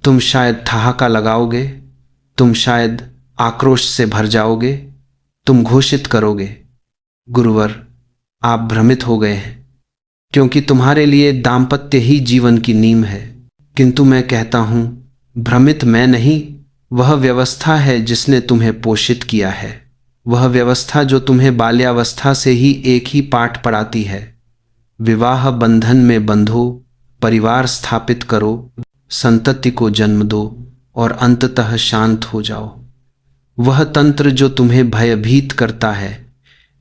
तुम शायद ठहाका लगाओगे, तुम शायद आक्रोश से भर जाओगे, तुम घोषित करोगे, गुरुवर आप भ्रमित हो गए हैं, क्योंकि तुम्हारे लिए दाम्पत्य ही जीवन की नींव है। किंतु मैं कहता हूं, भ्रमित मैं नहीं, वह व्यवस्था है जिसने तुम्हें पोषित किया है, वह व्यवस्था जो तुम्हें बाल्यावस्था से ही एक ही पाठ पढ़ाती है। विवाह बंधन में बंधो, परिवार स्थापित करो, संतति को जन्म दो और अंततः शांत हो जाओ। वह तंत्र जो तुम्हें भयभीत करता है,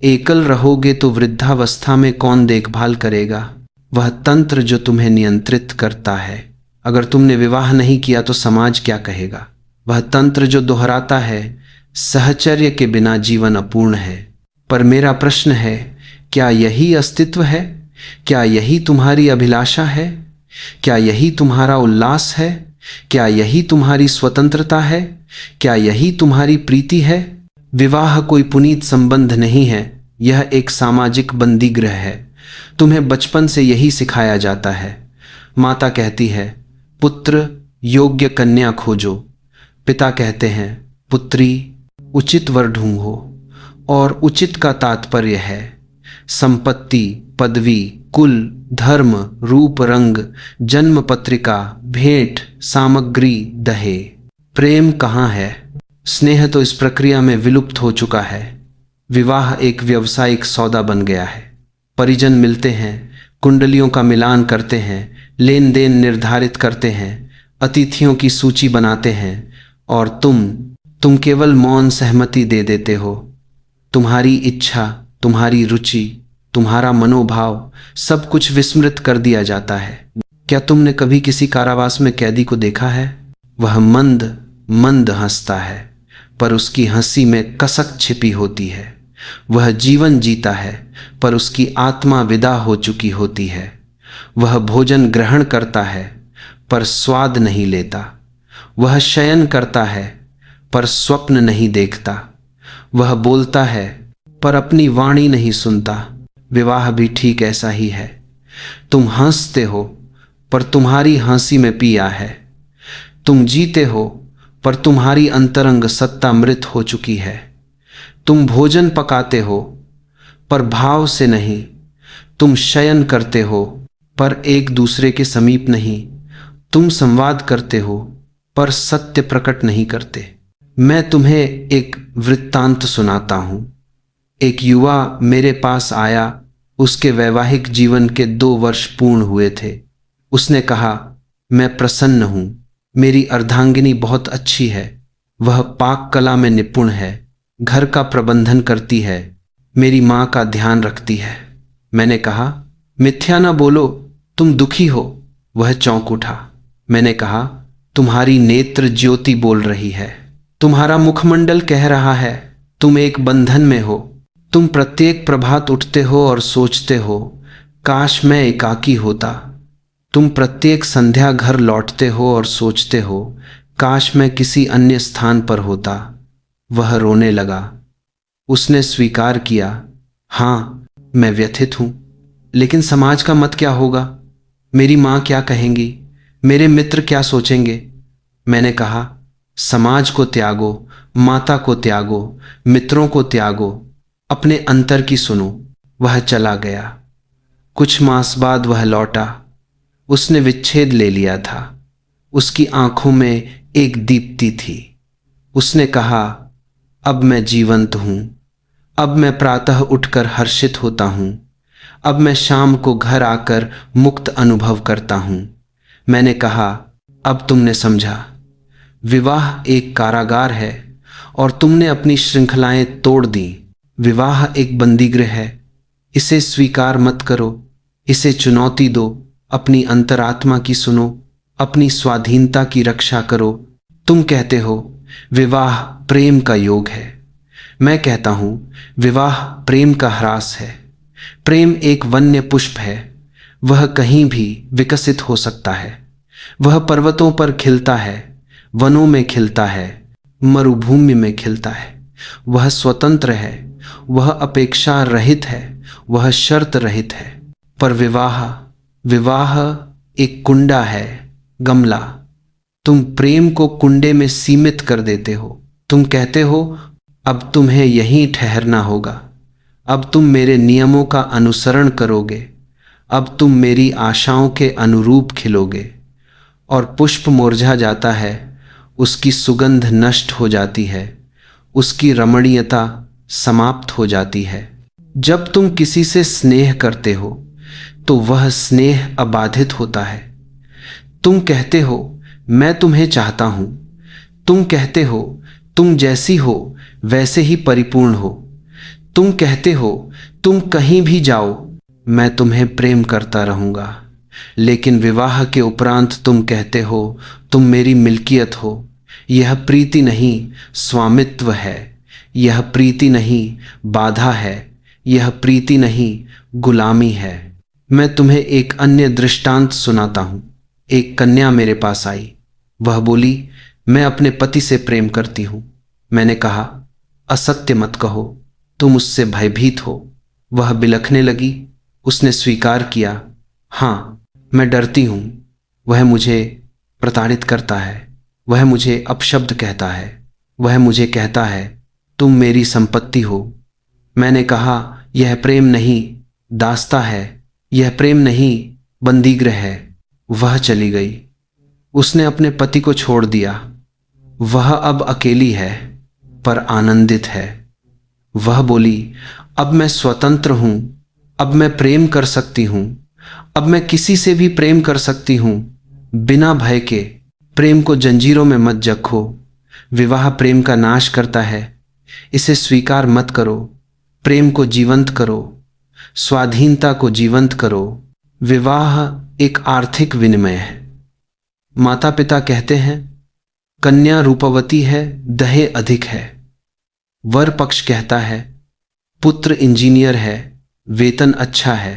एकल रहोगे तो वृद्धावस्था में कौन देखभाल करेगा। वह तंत्र जो तुम्हें नियंत्रित करता है, अगर तुमने विवाह नहीं किया तो समाज क्या कहेगा। वह तंत्र जो दोहराता है, सहचर्य के बिना जीवन अपूर्ण है। पर मेरा प्रश्न है, क्या यही अस्तित्व है? क्या यही तुम्हारी अभिलाषा है? क्या यही तुम्हारा उल्लास है? क्या यही तुम्हारी स्वतंत्रता है? क्या यही तुम्हारी प्रीति है? विवाह कोई पुनीत संबंध नहीं है, यह एक सामाजिक बंदीगृह है। तुम्हें बचपन से यही सिखाया जाता है। माता कहती है, पुत्र योग्य कन्या खोजो। पिता कहते हैं, पुत्री उचित वर ढूंढो। और उचित का तात्पर्य है संपत्ति, पदवी, कुल, धर्म, रूप, रंग, जन्म पत्रिका, भेंट, सामग्री, दहेज। प्रेम कहाँ है? स्नेह तो इस प्रक्रिया में विलुप्त हो चुका है। विवाह एक व्यावसायिक सौदा बन गया है। परिजन मिलते हैं, कुंडलियों का मिलान करते हैं, लेन देन निर्धारित करते हैं, अतिथियों की सूची बनाते हैं, और तुम केवल मौन सहमति दे देते हो। तुम्हारी इच्छा, तुम्हारी रुचि, तुम्हारा मनोभाव, सब कुछ विस्मृत कर दिया जाता है। क्या तुमने कभी किसी कारावास में कैदी को देखा है? वह मंद मंद हंसता है, पर उसकी हंसी में कसक छिपी होती है। वह जीवन जीता है, पर उसकी आत्मा विदा हो चुकी होती है। वह भोजन ग्रहण करता है, पर स्वाद नहीं लेता। वह शयन करता है, पर स्वप्न नहीं देखता। वह बोलता है, पर अपनी वाणी नहीं सुनता। विवाह भी ठीक ऐसा ही है। तुम हंसते हो, पर तुम्हारी हंसी में पिया है। तुम जीते हो, पर तुम्हारी अंतरंग सत्ता मृत हो चुकी है। तुम भोजन पकाते हो, पर भाव से नहीं। तुम शयन करते हो, पर एक दूसरे के समीप नहीं। तुम संवाद करते हो, पर सत्य प्रकट नहीं करते। मैं तुम्हें एक वृत्तांत सुनाता हूं। एक युवा मेरे पास आया। उसके वैवाहिक जीवन के 2 वर्ष पूर्ण हुए थे। उसने कहा, मैं प्रसन्न हूं, मेरी अर्धांगिनी बहुत अच्छी है, वह पाक कला में निपुण है, घर का प्रबंधन करती है, मेरी मां का ध्यान रखती है। मैंने कहा, मिथ्या ना बोलो, तुम दुखी हो। वह चौंक उठा। मैंने कहा, तुम्हारी नेत्र ज्योति बोल रही है, तुम्हारा मुखमंडल कह रहा है, तुम एक बंधन में हो। तुम प्रत्येक प्रभात उठते हो और सोचते हो, काश मैं एकाकी होता। तुम प्रत्येक संध्या घर लौटते हो और सोचते हो, काश मैं किसी अन्य स्थान पर होता। वह रोने लगा। उसने स्वीकार किया, हाँ मैं व्यथित हूं, लेकिन समाज का मत क्या होगा? मेरी मां क्या कहेंगी? मेरे मित्र क्या सोचेंगे? मैंने कहा, समाज को त्यागो, माता को त्यागो, मित्रों को त्यागो, अपने अंतर की सुनो। वह चला गया। कुछ मास बाद वह लौटा। उसने विच्छेद ले लिया था। उसकी आंखों में एक दीप्ति थी। उसने कहा, अब मैं जीवंत हूं, अब मैं प्रातः उठकर हर्षित होता हूं, अब मैं शाम को घर आकर मुक्त अनुभव करता हूं। मैंने कहा, अब तुमने समझा, विवाह एक कारागार है और तुमने अपनी श्रृंखलाएं तोड़ दी। विवाह एक बंदीगृह है, इसे स्वीकार मत करो, इसे चुनौती दो, अपनी अंतरात्मा की सुनो, अपनी स्वाधीनता की रक्षा करो। तुम कहते हो विवाह प्रेम का योग है, मैं कहता हूं विवाह प्रेम का ह्रास है। प्रेम एक वन्य पुष्प है, वह कहीं भी विकसित हो सकता है। वह पर्वतों पर खिलता है, वनों में खिलता है, मरुभूमि में खिलता है। वह स्वतंत्र है, वह अपेक्षा रहित है, वह शर्त रहित है। पर विवाह एक कुंडा है, गमला। तुम प्रेम को कुंडे में सीमित कर देते हो। तुम कहते हो अब तुम्हें यहीं ठहरना होगा, अब तुम मेरे नियमों का अनुसरण करोगे, अब तुम मेरी आशाओं के अनुरूप खिलोगे। और पुष्प मुरझा जाता है, उसकी सुगंध नष्ट हो जाती है, उसकी रमणीयता समाप्त हो जाती है। जब तुम किसी से स्नेह करते हो तो वह स्नेह अबाधित होता है। तुम कहते हो मैं तुम्हें चाहता हूं, तुम कहते हो तुम जैसी हो वैसे ही परिपूर्ण हो, तुम कहते हो तुम कहीं भी जाओ मैं तुम्हें प्रेम करता रहूंगा। लेकिन विवाह के उपरांत तुम कहते हो तुम मेरी मिल्कियत हो। यह प्रीति नहीं स्वामित्व है, यह प्रीति नहीं बाधा है, यह प्रीति नहीं गुलामी है। मैं तुम्हें एक अन्य दृष्टांत सुनाता हूं। एक कन्या मेरे पास आई। वह बोली मैं अपने पति से प्रेम करती हूं। मैंने कहा असत्य मत कहो, तुम उससे भयभीत हो। वह बिलखने लगी। उसने स्वीकार किया, हाँ मैं डरती हूं, वह मुझे प्रताड़ित करता है, वह मुझे अपशब्द कहता है, वह मुझे कहता है तुम मेरी संपत्ति हो। मैंने कहा यह प्रेम नहीं दास्ता है, यह प्रेम नहीं बंदीगृह है। वह चली गई। उसने अपने पति को छोड़ दिया। वह अब अकेली है पर आनंदित है। वह बोली अब मैं स्वतंत्र हूं, अब मैं प्रेम कर सकती हूं, अब मैं किसी से भी प्रेम कर सकती हूं बिना भय के। प्रेम को जंजीरों में मत जखो, विवाह प्रेम का नाश करता है, इसे स्वीकार मत करो। प्रेम को जीवंत करो, स्वाधीनता को जीवंत करो। विवाह एक आर्थिक विनिमय है। माता पिता कहते हैं कन्या रूपवती है, दहेज अधिक है। वर पक्ष कहता है पुत्र इंजीनियर है, वेतन अच्छा है।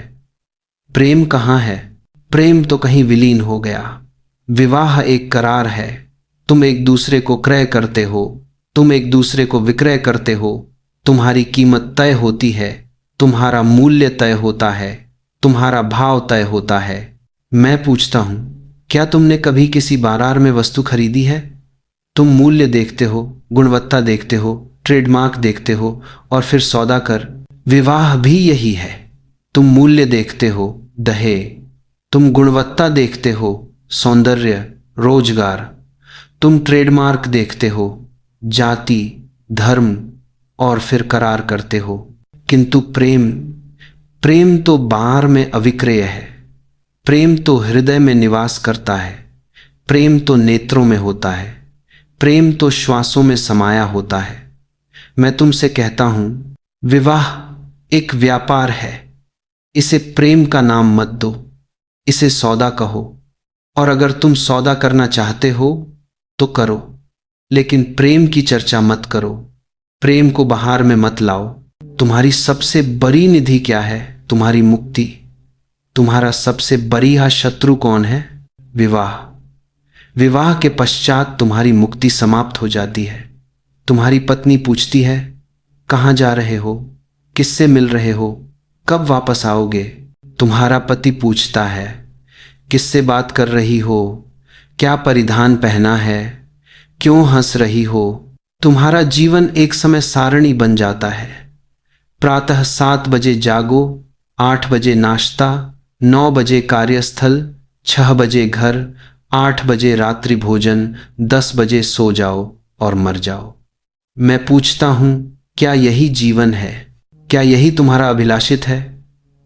प्रेम कहाँ है? प्रेम तो कहीं विलीन हो गया। विवाह एक करार है। तुम एक दूसरे को क्रय करते हो, तुम एक दूसरे को विक्रय करते हो। तुम्हारी कीमत तय होती है, तुम्हारा मूल्य तय होता है, तुम्हारा भाव तय होता है। मैं पूछता हूं क्या तुमने कभी किसी बाजार में वस्तु खरीदी है? तुम मूल्य देखते हो, गुणवत्ता देखते हो, ट्रेडमार्क देखते हो और फिर सौदा कर। विवाह भी यही है। तुम मूल्य देखते हो दहेज, तुम गुणवत्ता देखते हो सौंदर्य रोजगार, तुम ट्रेडमार्क देखते हो जाति धर्म और फिर करार करते हो। किंतु प्रेम, प्रेम तो बाहर में अविक्रय है। प्रेम तो हृदय में निवास करता है। प्रेम तो नेत्रों में होता है। प्रेम तो श्वासों में समाया होता है। मैं तुमसे कहता हूं विवाह एक व्यापार है। इसे प्रेम का नाम मत दो, इसे सौदा कहो। और अगर तुम सौदा करना चाहते हो तो करो, लेकिन प्रेम की चर्चा मत करो। प्रेम को बाहर में मत लाओ। तुम्हारी सबसे बड़ी निधि क्या है? तुम्हारी मुक्ति। तुम्हारा सबसे बड़ा शत्रु कौन है? विवाह। विवाह के पश्चात तुम्हारी मुक्ति समाप्त हो जाती है। तुम्हारी पत्नी पूछती है कहाँ जा रहे हो, किससे मिल रहे हो, कब वापस आओगे? तुम्हारा पति पूछता है किससे बात कर रही हो, क्या परिधान पहना है, क्यों हंस रही हो? तुम्हारा जीवन एक समय सारणी बन जाता है। प्रातः 7 बजे जागो, 8 बजे नाश्ता, 9 बजे कार्यस्थल, 6 बजे घर, 8 बजे रात्रि भोजन, 10 बजे सो जाओ और मर जाओ। मैं पूछता हूं क्या यही जीवन है? क्या यही तुम्हारा अभिलाषित है?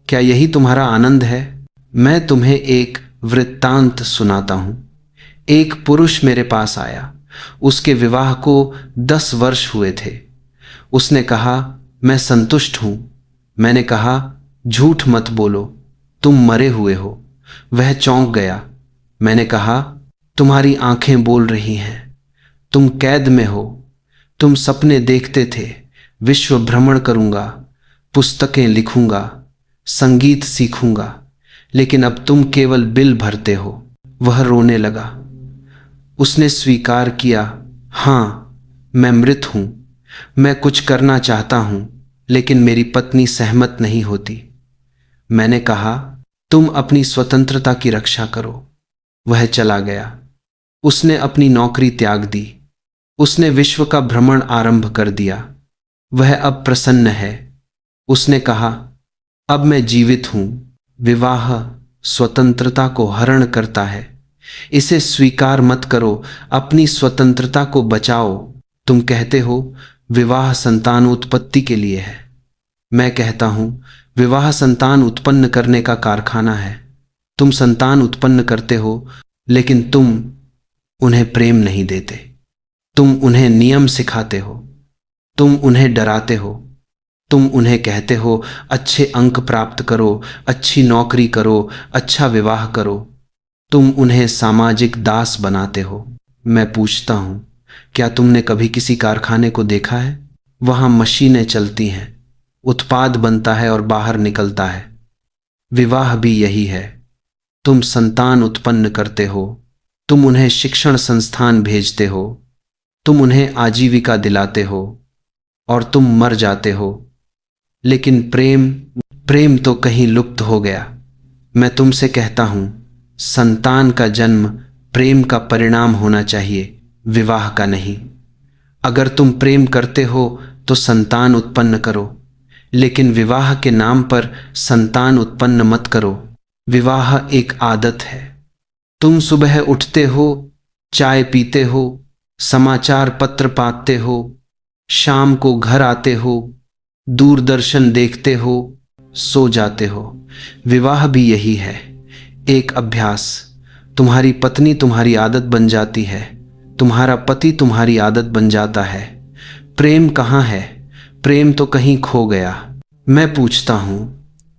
क्या यही तुम्हारा आनंद है? मैं तुम्हें एक वृत्तांत सुनाता हूं। एक पुरुष मेरे पास आया। उसके विवाह को 10 वर्ष हुए थे। उसने कहा मैं संतुष्ट हूं। मैंने कहा झूठ मत बोलो, तुम मरे हुए हो। वह चौंक गया। मैंने कहा तुम्हारी आंखें बोल रही हैं, तुम कैद में हो। तुम सपने देखते थे विश्व भ्रमण करूंगा, पुस्तकें लिखूंगा, संगीत सीखूंगा, लेकिन अब तुम केवल बिल भरते हो। वह रोने लगा। उसने स्वीकार किया, हां मैं मृत हूं। मैं कुछ करना चाहता हूं लेकिन मेरी पत्नी सहमत नहीं होती। मैंने कहा तुम अपनी स्वतंत्रता की रक्षा करो। वह चला गया। उसने अपनी नौकरी त्याग दी। उसने विश्व का भ्रमण आरंभ कर दिया। वह अब प्रसन्न है। उसने कहा, अब मैं जीवित हूं। विवाह स्वतंत्रता को हरण करता है। इसे स्वीकार मत करो। अपनी स्वतंत्रता को बचाओ। तुम कहते हो विवाह संतान उत्पत्ति के लिए है। मैं कहता हूं विवाह संतान उत्पन्न करने का कारखाना है। तुम संतान उत्पन्न करते हो, लेकिन तुम उन्हें प्रेम नहीं देते। तुम उन्हें नियम सिखाते हो। तुम उन्हें डराते हो। तुम उन्हें कहते हो अच्छे अंक प्राप्त करो, अच्छी नौकरी करो, अच्छा विवाह करो। तुम उन्हें सामाजिक दास बनाते हो। मैं पूछता हूं, क्या तुमने कभी किसी कारखाने को देखा है? वहां मशीनें चलती हैं, उत्पाद बनता है और बाहर निकलता है। विवाह भी यही है। तुम संतान उत्पन्न करते हो। तुम उन्हें शिक्षण संस्थान भेजते हो। तुम उन्हें आजीविका दिलाते हो और तुम मर जाते हो। लेकिन प्रेम प्रेम तो कहीं लुप्त हो गया। मैं तुमसे कहता हूं, संतान का जन्म प्रेम का परिणाम होना चाहिए, विवाह का नहीं। अगर तुम प्रेम करते हो तो संतान उत्पन्न करो, लेकिन विवाह के नाम पर संतान उत्पन्न मत करो। विवाह एक आदत है। तुम सुबह उठते हो, चाय पीते हो, समाचार पत्र पाते हो, शाम को घर आते हो, दूरदर्शन देखते हो, सो जाते हो। विवाह भी यही है, एक अभ्यास। तुम्हारी पत्नी तुम्हारी आदत बन जाती है। तुम्हारा पति तुम्हारी आदत बन जाता है। प्रेम कहाँ है? प्रेम तो कहीं खो गया। मैं पूछता हूं,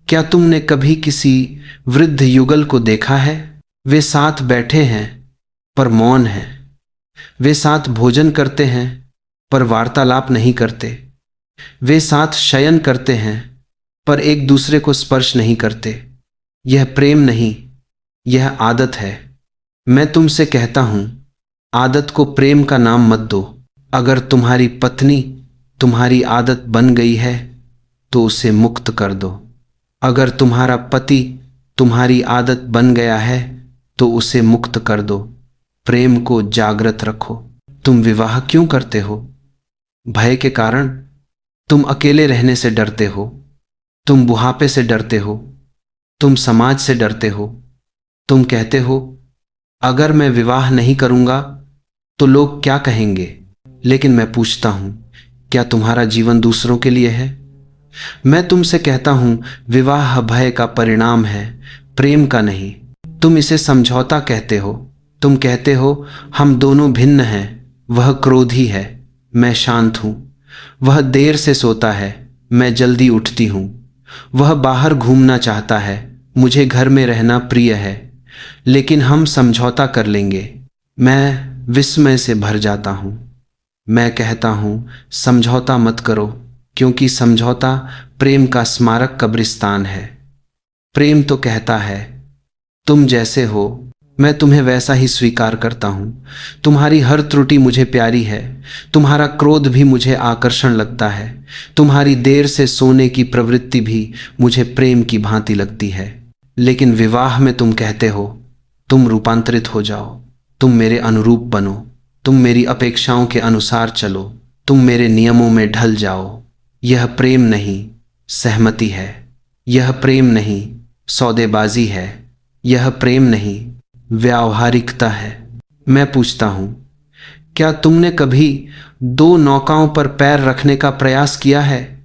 क्या तुमने कभी किसी वृद्ध युगल को देखा है? वे साथ बैठे हैं पर मौन हैं। वे साथ भोजन करते हैं पर वार्तालाप नहीं करते। वे साथ शयन करते हैं पर एक दूसरे को स्पर्श नहीं करते। यह प्रेम नहीं, यह आदत है। मैं तुमसे कहता हूं, आदत को प्रेम का नाम मत दो। अगर तुम्हारी पत्नी तुम्हारी आदत बन गई है तो उसे मुक्त कर दो। अगर तुम्हारा पति तुम्हारी आदत बन गया है तो उसे मुक्त कर दो। प्रेम को जागृत रखो। तुम विवाह क्यों करते हो? भय के कारण। तुम अकेले रहने से डरते हो। तुम बुढ़ापे से डरते हो। तुम समाज से डरते हो। तुम कहते हो अगर मैं विवाह नहीं करूंगा तो लोग क्या कहेंगे। लेकिन मैं पूछता हूं, क्या तुम्हारा जीवन दूसरों के लिए है? मैं तुमसे कहता हूं, विवाह भय का परिणाम है, प्रेम का नहीं। तुम इसे समझौता कहते हो। तुम कहते हो हम दोनों भिन्न हैं। वह क्रोधी है, मैं शांत हूं। वह देर से सोता है, मैं जल्दी उठती हूं। वह बाहर घूमना चाहता है, मुझे घर में रहना प्रिय है। लेकिन हम समझौता कर लेंगे। मैं विस्मय से भर जाता हूं। मैं कहता हूं समझौता मत करो, क्योंकि समझौता प्रेम का स्मारक कब्रिस्तान है। प्रेम तो कहता है तुम जैसे हो मैं तुम्हें वैसा ही स्वीकार करता हूं। तुम्हारी हर त्रुटि मुझे प्यारी है। तुम्हारा क्रोध भी मुझे आकर्षण लगता है। तुम्हारी देर से सोने की प्रवृत्ति भी मुझे प्रेम की भांति लगती है। लेकिन विवाह में तुम कहते हो तुम रूपांतरित हो जाओ, तुम मेरे अनुरूप बनो, तुम मेरी अपेक्षाओं के अनुसार चलो, तुम मेरे नियमों में ढल जाओ। यह प्रेम नहीं, सहमति है। यह प्रेम नहीं, सौदेबाजी है। यह प्रेम नहीं, व्यावहारिकता है। मैं पूछता हूं, क्या तुमने कभी दो नौकाओं पर पैर रखने का प्रयास किया है?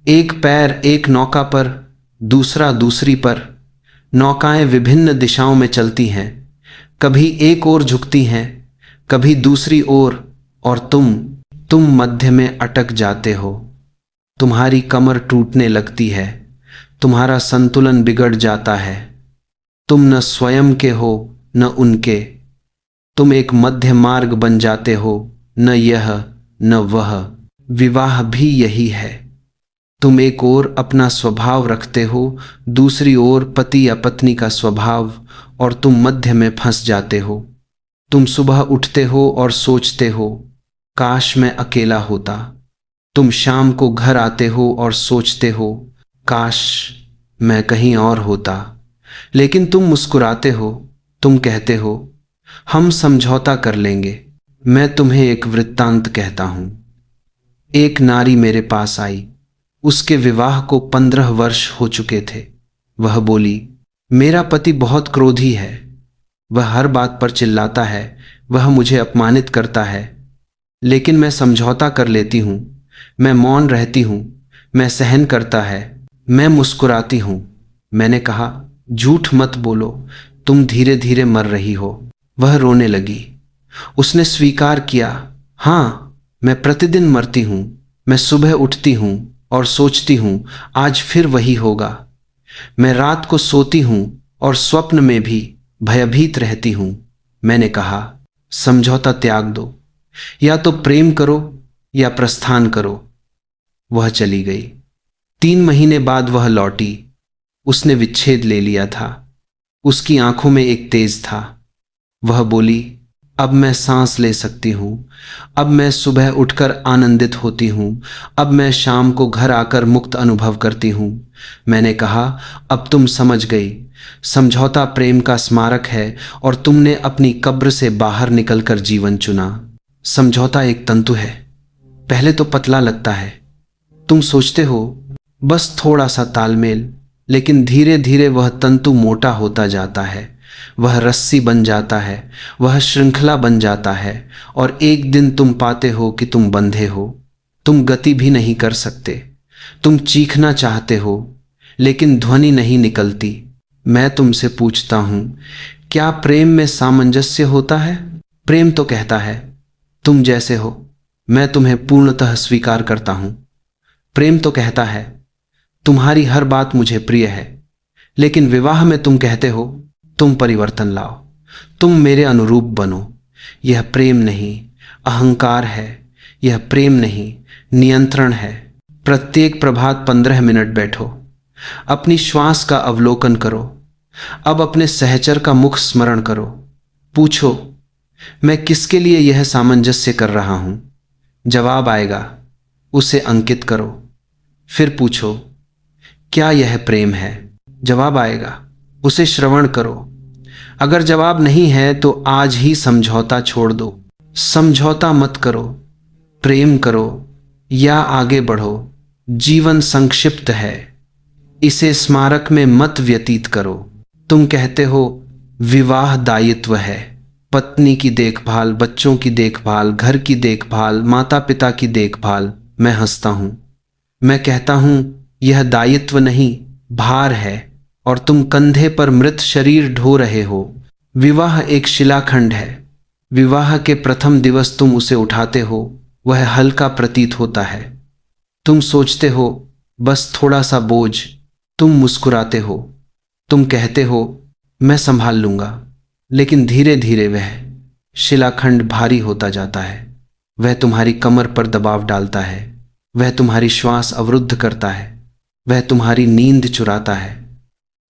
एक पैर एक नौका पर, दूसरा दूसरी पर। नौकाएं विभिन्न दिशाओं में चलती हैं, कभी एक ओर झुकती हैं, कभी दूसरी ओर, और तुम मध्य में अटक जाते हो। तुम्हारी कमर टूटने लगती है, तुम्हारा संतुलन बिगड़ जाता है। तुम न स्वयं के हो न उनके। तुम एक मध्य मार्ग बन जाते हो, न यह न वह। विवाह भी यही है। तुम एक ओर अपना स्वभाव रखते हो, दूसरी ओर पति या पत्नी का स्वभाव, और तुम मध्य में फंस जाते हो। तुम सुबह उठते हो और सोचते हो काश मैं अकेला होता। तुम शाम को घर आते हो और सोचते हो काश मैं कहीं और होता। लेकिन तुम मुस्कुराते हो। तुम कहते हो हम समझौता कर लेंगे। मैं तुम्हें एक वृत्तांत कहता हूं। एक नारी मेरे पास आई। उसके विवाह को 15 वर्ष हो चुके थे। वह बोली, मेरा पति बहुत क्रोधी है। वह हर बात पर चिल्लाता है। वह मुझे अपमानित करता है। लेकिन मैं समझौता कर लेती हूँ। मैं मौन रहती हूँ। मैं सहन करता है। मैं मुस्कुराती हूँ। मैंने कहा, झूठ मत बोलो, तुम धीरे धीरे मर रही हो। वह रोने लगी। उसने स्वीकार किया, हाँ, मैं प्रतिदिन मरती हूँ। मैं सुबह उठती हूँ और सोचती हूँ आज फिर वही होगा। मैं रात को सोती हूँ और स्वप्न में भी भयभीत रहती हूँ। मैंने कहा, समझौता त्याग दो। या तो प्रेम करो या प्रस्थान करो। वह चली गई। 3 महीने बाद वह लौटी। उसने विच्छेद ले लिया था। उसकी आंखों में एक तेज था। वह बोली, अब मैं सांस ले सकती हूँ। अब मैं सुबह उठकर आनंदित होती हूँ। अब मैं शाम को घर आकर मुक्त अनुभव करती हूँ। मैंने कहा, अब तुम समझ गई। समझौता प्रेम का स्मारक है और तुमने अपनी कब्र से बाहर निकलकर जीवन चुना। समझौता एक तंतु है। पहले तो पतला लगता है। तुम सोचते हो बस थोड़ा सा तालमेल, लेकिन धीरे धीरे वह तंतु मोटा होता जाता है। वह रस्सी बन जाता है। वह श्रृंखला बन जाता है। और एक दिन तुम पाते हो कि तुम बंधे हो। तुम गति भी नहीं कर सकते। तुम चीखना चाहते हो, लेकिन ध्वनि नहीं निकलती। मैं तुमसे पूछता हूं, क्या प्रेम में सामंजस्य होता है? प्रेम तो कहता है, तुम जैसे हो मैं तुम्हें पूर्णतः स्वीकार करता हूं। प्रेम तो कहता है, तुम्हारी हर बात मुझे प्रिय है। लेकिन विवाह में तुम कहते हो, तुम परिवर्तन लाओ, तुम मेरे अनुरूप बनो। यह प्रेम नहीं, अहंकार है। यह प्रेम नहीं, नियंत्रण है। प्रत्येक प्रभात 15 मिनट बैठो। अपनी श्वास का अवलोकन करो। अब अपने सहचर का मुख स्मरण करो। पूछो, मैं किसके लिए यह सामंजस्य कर रहा हूं? जवाब आएगा, उसे अंकित करो। फिर पूछो, क्या यह प्रेम है? जवाब आएगा, उसे श्रवण करो। अगर जवाब नहीं है तो आज ही समझौता छोड़ दो। समझौता मत करो, प्रेम करो या आगे बढ़ो। जीवन संक्षिप्त है, इसे स्मारक में मत व्यतीत करो। तुम कहते हो विवाह दायित्व है, पत्नी की देखभाल, बच्चों की देखभाल, घर की देखभाल, माता पिता की देखभाल। मैं हंसता हूं। मैं कहता हूं यह दायित्व नहीं, भार है, और तुम कंधे पर मृत शरीर ढो रहे हो। विवाह एक शिलाखंड है। विवाह के प्रथम दिवस तुम उसे उठाते हो, वह हल्का प्रतीत होता है। तुम सोचते हो बस थोड़ा सा बोझ। तुम मुस्कुराते हो। तुम कहते हो मैं संभाल लूंगा। लेकिन धीरे धीरे वह शिलाखंड भारी होता जाता है। वह तुम्हारी कमर पर दबाव डालता है। वह तुम्हारी श्वास अवरुद्ध करता है। वह तुम्हारी नींद चुराता है।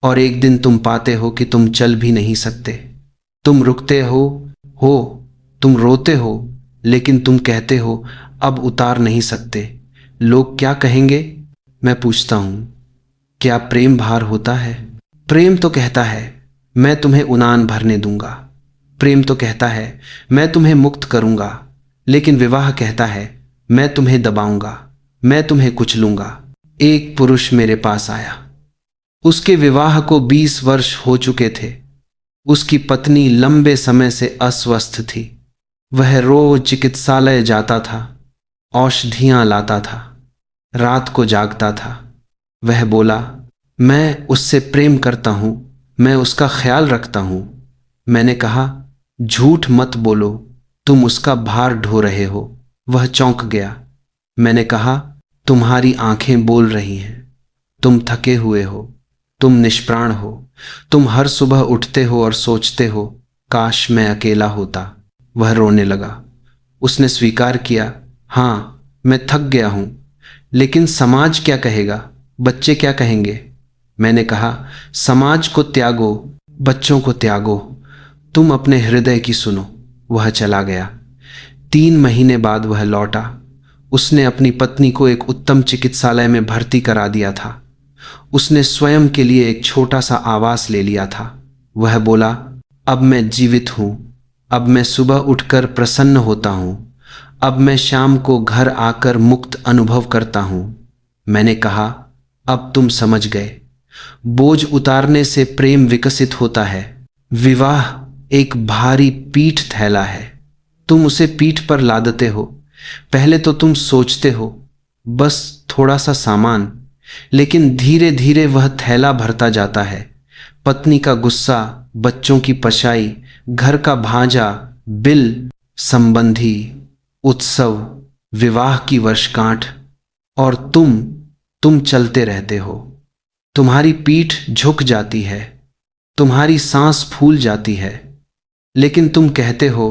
और एक दिन तुम पाते हो कि तुम चल भी नहीं सकते। तुम रुकते हो, तुम रोते हो, लेकिन तुम कहते हो अब उतार नहीं सकते। लोग क्या कहेंगे? मैं पूछता हूं, क्या प्रेम भार होता है? प्रेम तो कहता है मैं तुम्हें उड़ान भरने दूंगा। प्रेम तो कहता है मैं तुम्हें मुक्त करूंगा। लेकिन विवाह कहता है मैं तुम्हें दबाऊंगा, मैं तुम्हें कुचलूंगा। एक पुरुष मेरे पास आया। उसके विवाह को 20 वर्ष हो चुके थे। उसकी पत्नी लंबे समय से अस्वस्थ थी। वह रोज चिकित्सालय जाता था, औषधियां लाता था, रात को जागता था। वह बोला, मैं उससे प्रेम करता हूं, मैं उसका ख्याल रखता हूं। मैंने कहा, झूठ मत बोलो, तुम उसका भार ढो रहे हो। वह चौंक गया। मैंने कहा, तुम्हारी आंखें बोल रही हैं। तुम थके हुए हो, तुम निष्प्राण हो। तुम हर सुबह उठते हो और सोचते हो काश मैं अकेला होता। वह रोने लगा। उसने स्वीकार किया, हाँ, मैं थक गया हूं, लेकिन समाज क्या कहेगा? बच्चे क्या कहेंगे? मैंने कहा, समाज को त्यागो, बच्चों को त्यागो, तुम अपने हृदय की सुनो। वह चला गया। 3 महीने बाद वह लौटा। उसने अपनी पत्नी को एक उत्तम चिकित्सालय में भर्ती करा दिया था। उसने स्वयं के लिए एक छोटा सा आवास ले लिया था। वह बोला, अब मैं जीवित हूं, अब मैं सुबह उठकर प्रसन्न होता हूं। अब मैं शाम को घर आकर मुक्त अनुभव करता हूं। मैंने कहा, अब तुम समझ गए। बोझ उतारने से प्रेम विकसित होता है। विवाह एक भारी पीठ थैला है। तुम उसे पीठ पर लादते हो। पहले तो तुम सोचते हो बस थोड़ा सा सामान, लेकिन धीरे धीरे वह थैला भरता जाता है। पत्नी का गुस्सा, बच्चों की पशाई, घर का भांजा, बिल, संबंधी, उत्सव, विवाह की वर्षगांठ, और तुम चलते रहते हो। तुम्हारी पीठ झुक जाती है, तुम्हारी सांस फूल जाती है, लेकिन तुम कहते हो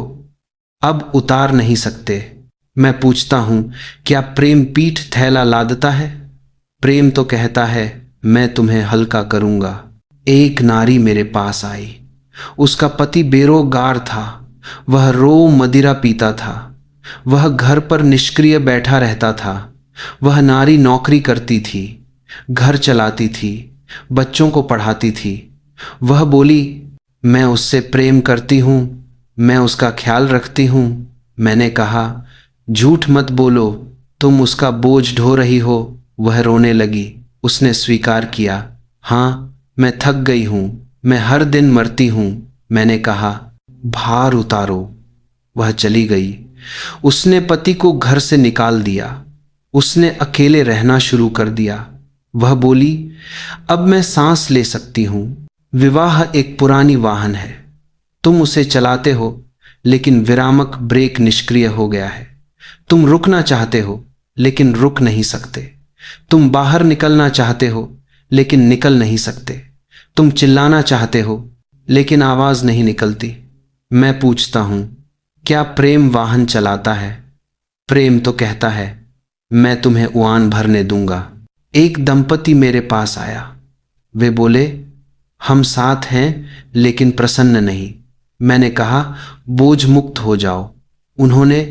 अब उतार नहीं सकते। मैं पूछता हूं, क्या प्रेम पीठ थैला लादता है? प्रेम तो कहता है मैं तुम्हें हल्का करूंगा। एक नारी मेरे पास आई। उसका पति बेरोजगार था। वह रो मदिरा पीता था। वह घर पर निष्क्रिय बैठा रहता था। वह नारी नौकरी करती थी, घर चलाती थी, बच्चों को पढ़ाती थी। वह बोली, मैं उससे प्रेम करती हूं, मैं उसका ख्याल रखती हूं। मैंने कहा, झूठ मत बोलो, तुम उसका बोझ ढो रही हो। वह रोने लगी। उसने स्वीकार किया, हाँ मैं थक गई हूं, मैं हर दिन मरती हूं। मैंने कहा, भार उतारो। वह चली गई। उसने पति को घर से निकाल दिया। उसने अकेले रहना शुरू कर दिया। वह बोली, अब मैं सांस ले सकती हूं। विवाह एक पुरानी वाहन है। तुम उसे चलाते हो, लेकिन विरामक ब्रेक निष्क्रिय हो गया है। तुम रुकना चाहते हो, लेकिन रुक नहीं सकते। तुम बाहर निकलना चाहते हो, लेकिन निकल नहीं सकते। तुम चिल्लाना चाहते हो, लेकिन आवाज नहीं निकलती। मैं पूछता हूं, क्या प्रेम वाहन चलाता है? प्रेम तो कहता है मैं तुम्हें उड़ान भरने दूंगा। एक दंपति मेरे पास आया। वे बोले, हम साथ हैं लेकिन प्रसन्न नहीं। मैंने कहा, बोझ मुक्त हो जाओ। उन्होंने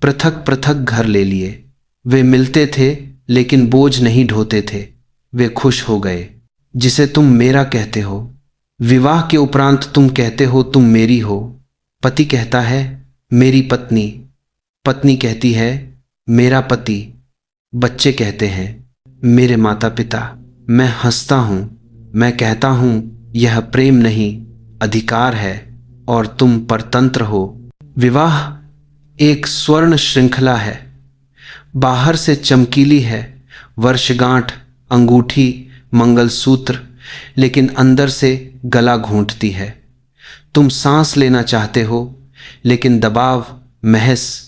पृथक पृथक घर ले लिए। वे मिलते थे लेकिन बोझ नहीं ढोते थे। वे खुश हो गए। जिसे तुम मेरा कहते हो, विवाह के उपरांत तुम कहते हो तुम मेरी हो। पति कहता है मेरी पत्नी, पत्नी कहती है मेरा पति, बच्चे कहते हैं मेरे माता पिता। मैं हंसता हूं, मैं कहता हूं यह प्रेम नहीं, अधिकार है, और तुम परतंत्र हो। विवाह एक स्वर्ण श्रृंखला है। बाहर से चमकीली है, वर्षगांठ, अंगूठी, मंगलसूत्र, लेकिन अंदर से गला घोंटती है। तुम सांस लेना चाहते हो, लेकिन दबाव, महस,